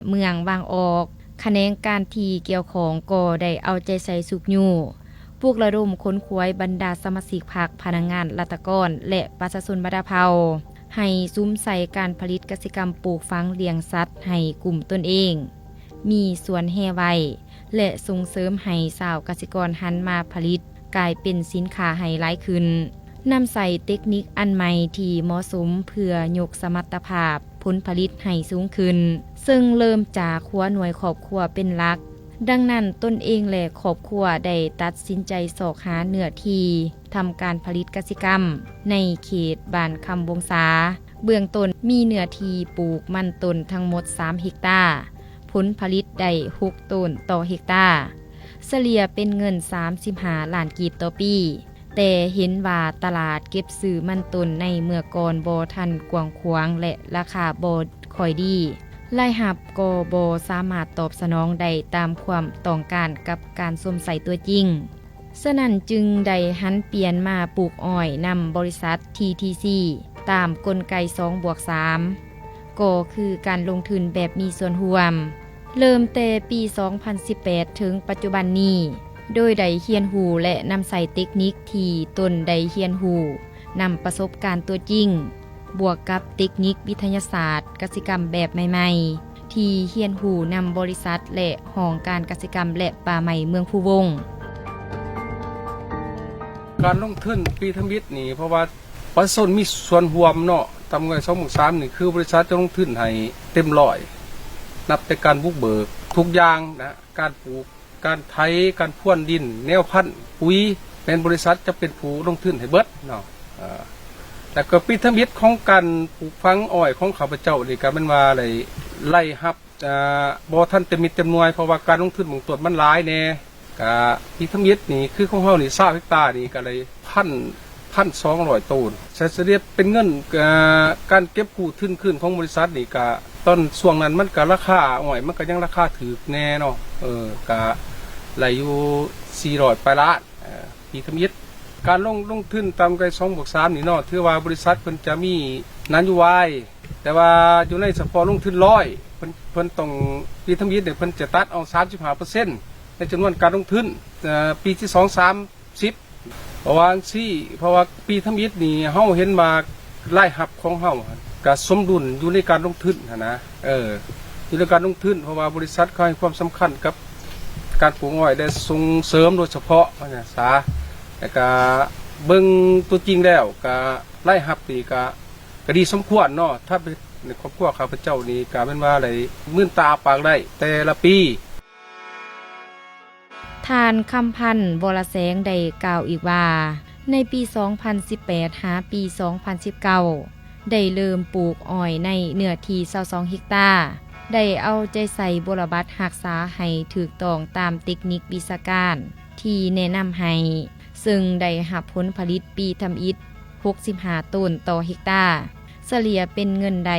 เมืองบางออกแขนงการทีเกี่ยวของก็ได้เอาใจใส่สุกอยู่ปลูกระดมค้นคว้ยบรรดาสมาชิกพรรคพนักงานรัฐกรและประชาชนบัดเภาให้ซุ้มใส่การผลิตกสิกรรมปลูกฝังเลี้ยงสัตว์ให้กลุ่มตนเองมีส่วนแห่ไว้และส่งเสริมให้ชาวกสิกรหันมาผลิตกลายเป็นสินค้าให้หลายขึ้นนำใส่เทคนิคอันใหม่ที่เหมาะสมเพื่อยกสมรรถภาพผลผลิตให้สูงขึ้นซึ่งเริ่มจากครัวหน่วยครอบครัวเป็นหลักดังนั้นตนเองและครอบครัวได้ตัดสินใจสอกหาเนื้อที่ทำการผลิตกสิกรรมในเขตบ้านคำวงศาเบื้องต้นมีเนื้อที่ปลูกมันต้นทั้งหมด3เฮกตาร์ผลผลิตได้6ต้นต่อเฮกตาร์เฉลี่ยเป็นเงิน35ล้านกีบต่อปีแต่เห็นว่าตลาดเก็บซื้อมันต้นในเมื่อก่อนบ่ทันกว้างขวางและราคาบ่ค่อยดีรายรับก็บ่สามารถตอบสนองได้ตามความต้องการกับการสวมใส่ตัวจริงฉะนั้นจึงได้หันเปลี่ยนมาปลูกอ้อยนำบริษัท TTC ตามกลไก 2+3 ก็คือการลงทุนแบบมีส่วนร่วมเริ่มแต่ปี 2018 ถึงปัจจุบันนี้โดยได้เรียนรู้และนำใส่เทคนิคที่ตนได้เรียนรู้นำประสบการณ์ตัวจริงบวกกับเทคนิควิทยาศาสตร์กสิกรรมแบบใหม่ๆที่เรียนรู้นำบริษัทและห้องการกสิกรรมและป่าไม้เมืองภูวงการลงทุนปีทมิตรนี่เพราะว่าประชาชนมีส่วนร่วมเนาะตามเงิน2+3นี่คือบริษัทจะลงทุนให้เต็มร้อยนับแต่การบุกเบิกทุกอย่างนะการปลูกการไถการพ่วนดินแนวพันธุ์ปุ๋ยเป็นบริษัทจะเป็นผู้ลงทุนให้เบิดเนาะแต่ก็ปีทมิตรของการปลูกฝังอ้อยของข้าพเจ้านี่ก็มันว่าอะไรไล่ฮับบ่ทันเต็มมิตรเต็มหน่วยเพราะว่าการลงทุนของตัวมันหลายแน่ก็ปีทมิตรนี่คือของเฮานี่20 เฮกตาร์นี่ก็เลย1,200 ต้นเฉลี่ยเป็นเงินการเก็บกู้ทุนขึ้นของบริษัทนี่ก็ตอนช่วงนั้นมันก็ราคาอ้อยมันก็ยังราคาถูกแน่เนาะก็ไหลอยู่400 ปลายล้านปีทมิตรการลงทุนตามไก2+3นี่เนาะถือว่าบริษัทเพิ่นจะมีนโยบายแต่ว่าอยู่ในเฉพาะลงทุน100เพิ่นต้องปีทมิตรเนี่ยเพิ่นจะตัดเอา 35% ในจำนวนการลงทุนปีที่2 30เพราะว่าปีทมิตรนี่เฮาเห็นมารายรับของเฮาก็สมดุลอยู่ในการลงทุนนะอยู่ในการลงทุนเพราะว่าบริษัทเขาให้ความสำคัญกับการปลูกอ้อยได้ส่งเสริมโดยเฉพาะแล้วก็เบิ่งตัวจริงแล้วก็รายรับนี่ก็ดีสมควรเนาะถ้าเป็นในครอบครัวข้าพเจ้านี่ก็เป็นว่าอะไรมื่นตาปากได้แต่ละปีทานคำพันธ์วรแสงได้กล่าวอีกว่าในปี 2018 หาปี 2019 ได้เริ่มปลูกอ้อยในเนื้อที่22 เฮกตาร์ได้เอาใจใส่บรบัดรักษาให้ถูกต้องตามเทคนิควิชาการที่แนะนำให้ซึ่งได้รับผลผลิตปีทำอิฐ65 ต้นต่อเฮกตาร์เฉลี่ยเป็นเงินได้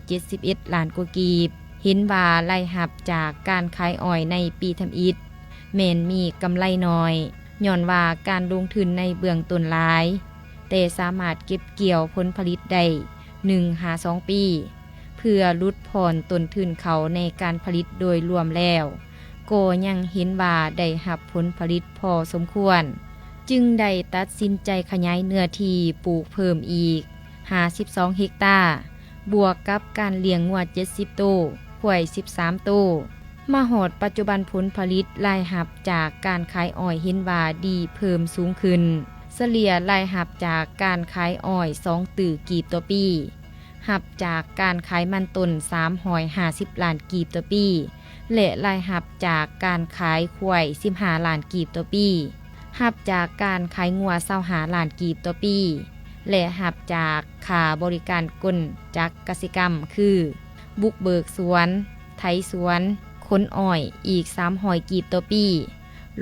371 ล้านกว่ากีบเห็นว่ารายรับจากการขายอ้อยในปีทำอิฐแม่นมีกำไรน้อยย้อนว่าการลงทุนในเบื้องต้นหลายแต่สามารถเก็บเกี่ยวผลผลิตได้ 1-2 ปีเพื่อลดผ่อนต้นทุนเขาในการผลิตโดยรวมแล้วก็ยังเห็นว่าได้รับผลผลิตพอสมควรจึงได้ตัดสินใจขยายเนื้อที่ปลูกเพิ่มอีก52 เฮกตาร์บวกกับการเลี้ยงงัว70 ตัวควาย13 ตัวมาหอดปัจจุบันผลผลิตรายรับจากการขายอ้อยเห็นว่าดีเพิ่มสูงขึ้นเฉลี่ยรายรับจากการขายอ้อย2ตื้อกีบต่อปีรับจากการขายมันต้น350 ล้านกีบต่อปีและรายรับจากการขายควาย15 ล้านกีบต่อปีรับจากการขายงัว25 ล้านกีบต่อปีและรับจากค่าบริการกลจักรกสิกรรมคือบุกเบิกสวนไถสวนขนอ้อยอีก300 กีบต่อปี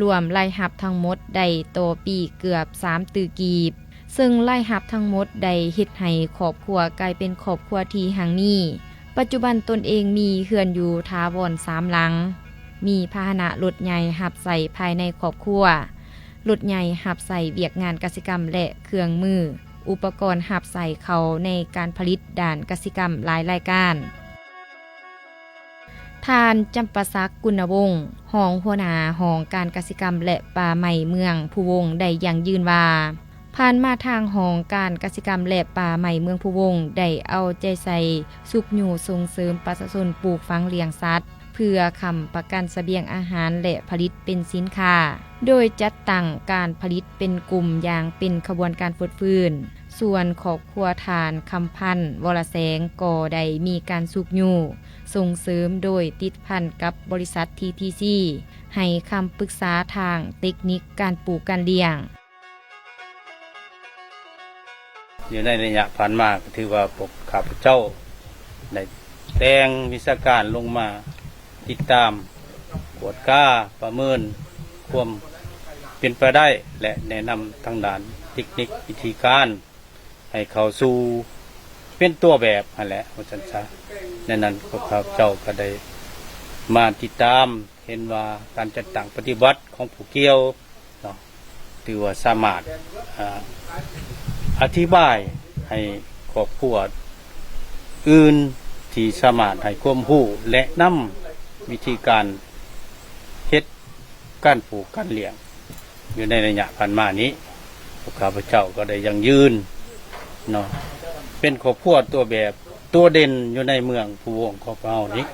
รวมรายรับทั้งหมดได้ต่อปีเกือบ3 ตื้อกีบซึ่งรายรับทั้งหมดได้เฮ็ดให้ครอบครัวกลายเป็นครอบครัวที่หังมีปัจจุบันตนเองมีเรือนอยู่ถาวร3 หลังมีพาหนะรถใหญ่รับใส่ภายในครอบครัวรถใหญ่รับใส่เวียกงานกสิกรรมและเครื่องมืออุปกรณ์รับใส่เขาในการผลิตด้านกสิกรรมหลายรายการ ทานจำปาสักกุณวงศ์หองหัวหน้าหองการกสิกรรมและป่าไม้เมืองภูวงศ์ได้ยังยืนว่าผ่านมาทางหองการกสิกรรมและป่าไม้เมืองภูวงศ์ได้เอาใจใส่สุขอยู่ส่งเสริมประชาชนปลูกฝังเลี้ยงสัตว์เพื่อค้ำประกันเสบียงอาหารและผลิตเป็นสินค้าโดยจัดตั้งการผลิตเป็นกลุ่มอย่างเป็นขบวนการฝึกฟื้นส่วนครอบครัวทานคำพันธ์วรแสงก็ได้มีการสุกอยู่ส่งเสริมโดยติดพันกับบริษัท TTC ให้คำปรึกษาทางเทคนิคการปลูกการเลี้ยงอยู่ในระยะผ่านมาก็ถือว่าพวกข้าพเจ้าได้แต่งวิชาการลงมาติดตามกวดก้าประเมินความเป็นไปได้และแนะนำทางด้านเทคนิควิธีการให้เข้าสู่เป็นตัวแบบนั่นแหละว่าจังซะในนั้นพวกข้าพเจ้าก็ได้มาติดตามเห็นว่าการจัดตั้งปฏิบัติของผู้เกี่ยวเนาะถือว่าสามารถอธิบายให้ครอบครัวอื่นที่สามารถให้ความรู้และนำวิธีการเฮ็ดการปลูกการเลี้ยงอยู่ในระยะผ่านมานี้พวกข้าพเจ้าก็ได้ยังยืนเนาะเป็นครอบครัวตัวแบบตัวเด่นอยู่ในเมืองภูวงของเรานี้